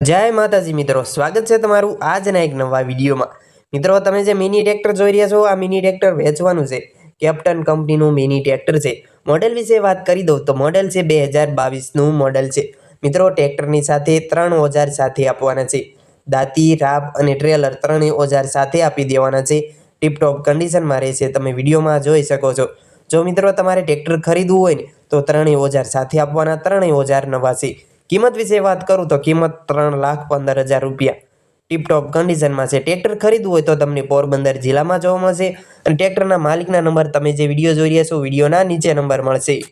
जय माताजी मित्रों, स्वागत है तमारू आजना एक नवा विडियो में। मित्रों, तमे जे मिनी ट्रेक्टर जोई रह्या छो, आ मिनी ट्रेक्टर वेचवानुं छे। कैप्टन कंपनीनुं मिनी ट्रेक्टर छे। मॉडल विषे बात करी दऊं तो मॉडल छे 2022 नुं मॉडल छे। मित्रों, ट्रेक्टरनी साथे 3 औजार साथे आपवाना छे। दाती, राप अने ट्रेलर त्रणेय औजार साथे आपी देवाना छे। टीपटॉप कंडीशन में रहेशे, तमे विडियोमां जोई शको छो। जो मित्रों तमारे ट्रेक्टर खरीदवुं होय ने तो 3 औजार साथे आपवाना, 3 औजार नवा छे। किंमत विषे बात करूँ तो किंमत 3,15,000 रुपया टीपटॉप कंडीशन में से। ट्रेक्टर खरीदવું હોય તો તમને પોરબંદર જિલ્લામાં જોવા મળશે અને ટ્રેક્ટરના માલિકના નંબર તમે જે વિડીયો જોઈ રહ્યા છો વિડીયોના નીચે નંબર મળશે।